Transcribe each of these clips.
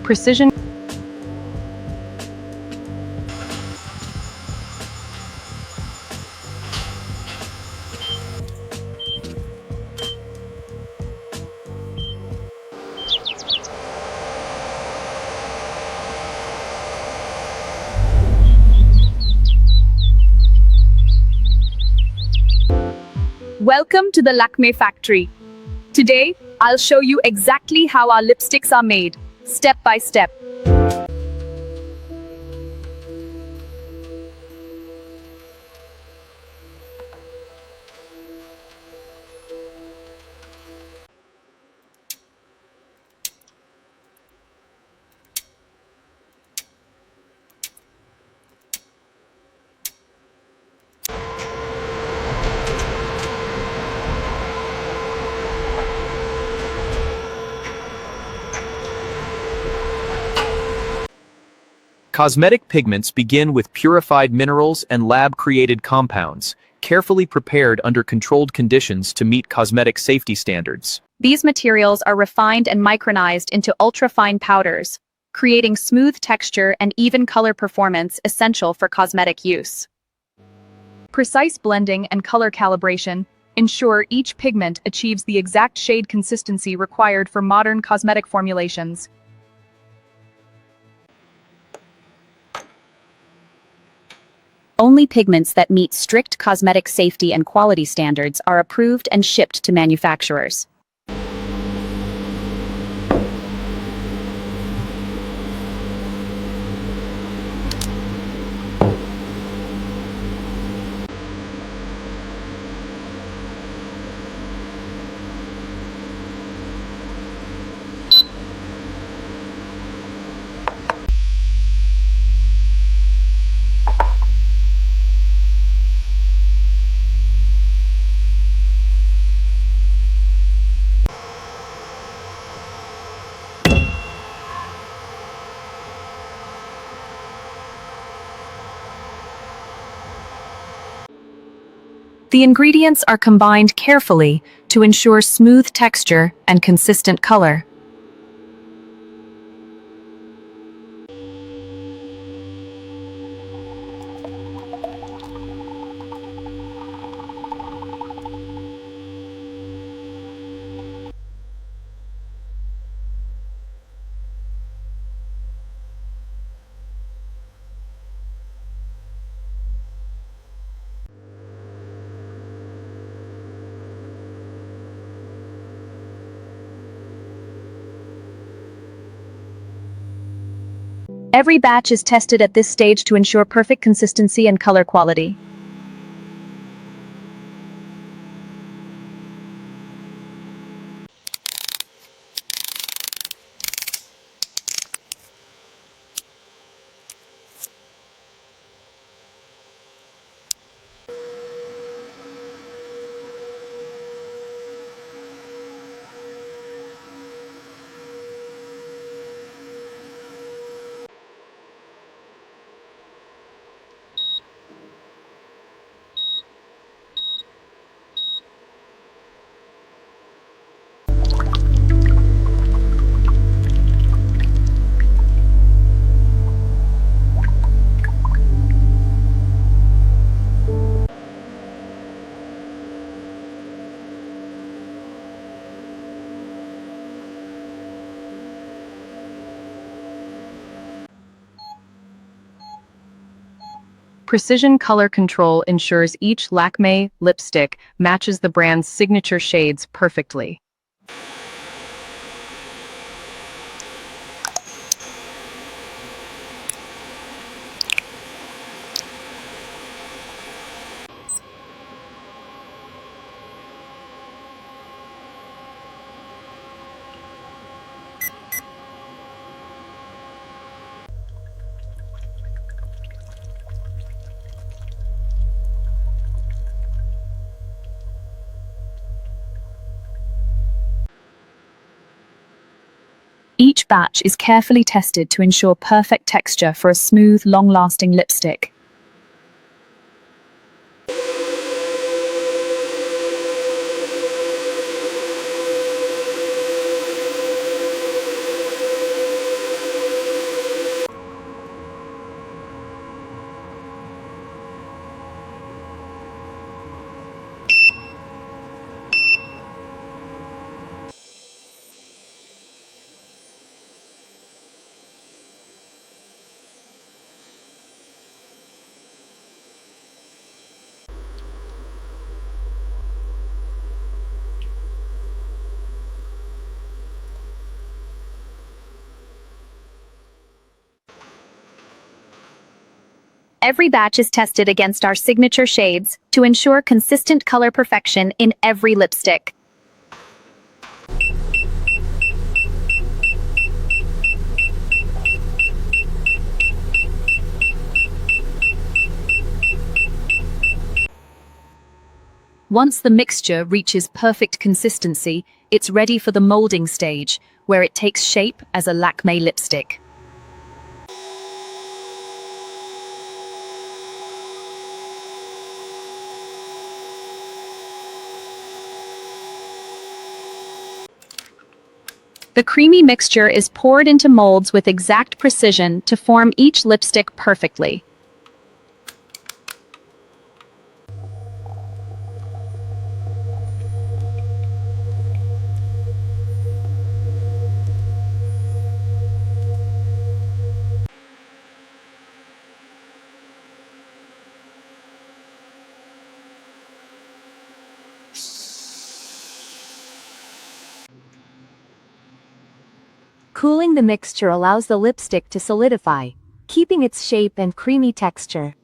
Precision. Welcome to the Lakme factory. Today, I'll show you exactly how our lipsticks are made, step by step. Cosmetic pigments begin with purified minerals and lab-created compounds, carefully prepared under controlled conditions to meet cosmetic safety standards. These materials are refined and micronized into ultra-fine powders, creating smooth texture and even color performance essential for cosmetic use. Precise blending and color calibration ensure each pigment achieves the exact shade consistency required for modern cosmetic formulations. Only pigments that meet strict cosmetic safety and quality standards are approved and shipped to manufacturers. The ingredients are combined carefully to ensure smooth texture and consistent color. Every batch is tested at this stage to ensure perfect consistency and color quality. Precision color control ensures each Lakme lipstick matches the brand's signature shades perfectly. Each batch is carefully tested to ensure perfect texture for a smooth, long-lasting lipstick. Every batch is tested against our signature shades to ensure consistent color perfection in every lipstick. Once the mixture reaches perfect consistency, it's ready for the molding stage, where it takes shape as a Lakmé lipstick. The creamy mixture is poured into molds with exact precision to form each lipstick perfectly. Cooling the mixture allows the lipstick to solidify, keeping its shape and creamy texture.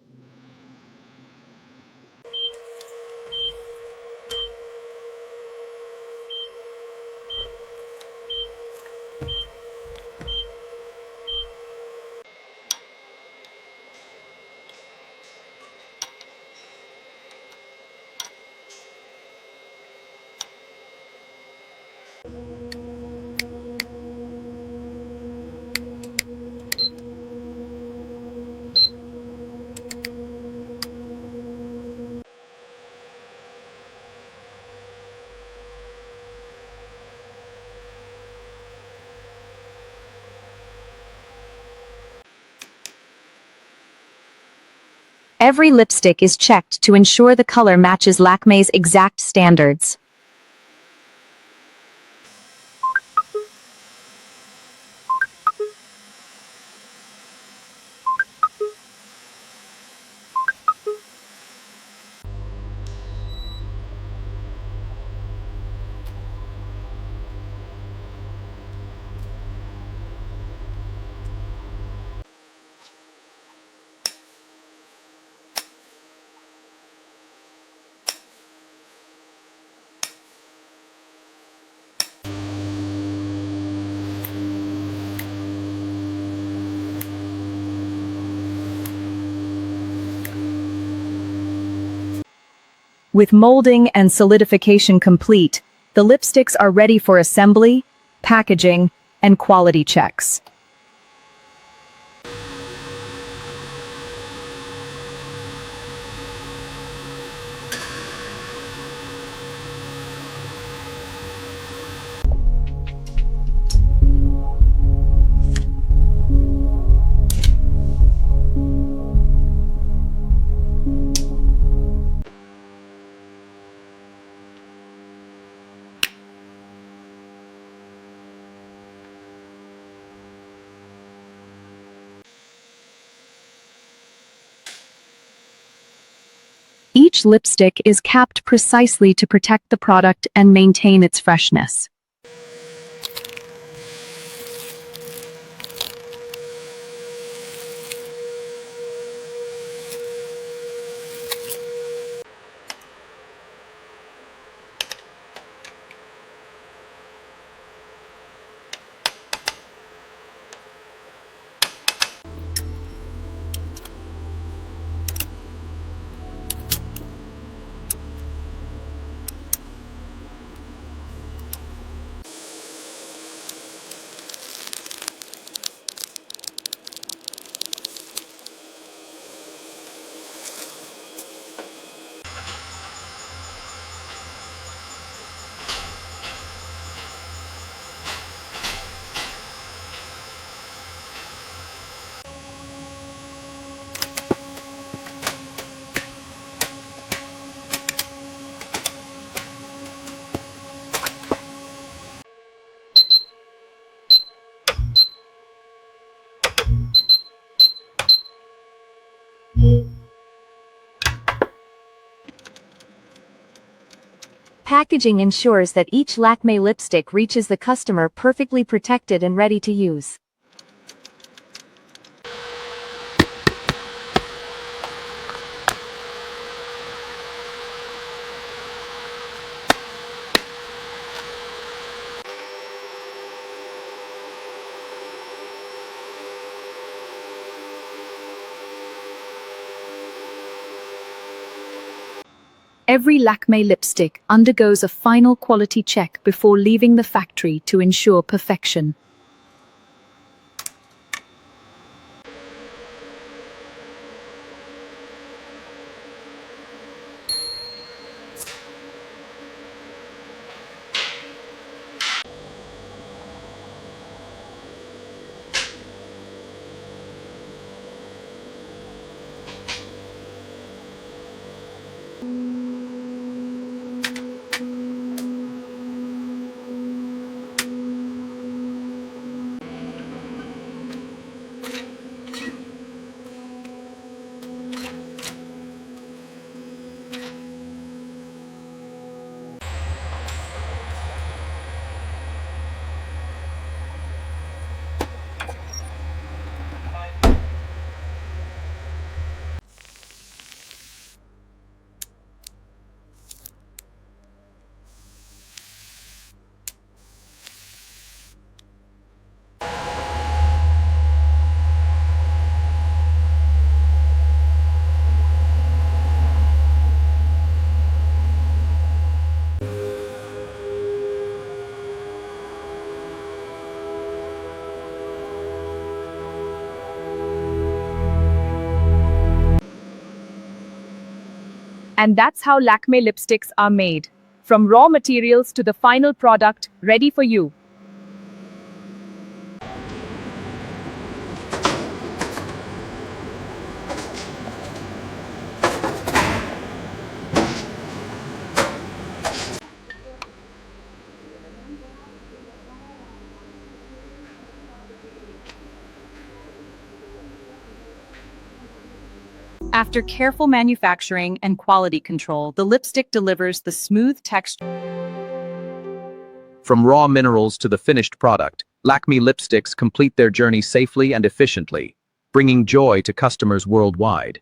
Every lipstick is checked to ensure the color matches Lakmé's exact standards. With molding and solidification complete, the lipsticks are ready for assembly, packaging, and quality checks. Each lipstick is capped precisely to protect the product and maintain its freshness. Packaging ensures that each Lakmé lipstick reaches the customer perfectly protected and ready to use. Every Lakme lipstick undergoes a final quality check before leaving the factory to ensure perfection. And that's how Lakme lipsticks are made. From raw materials to the final product, ready for you. After careful manufacturing and quality control, the lipstick delivers the smooth texture. From raw minerals to the finished product, Lakme lipsticks complete their journey safely and efficiently, bringing joy to customers worldwide.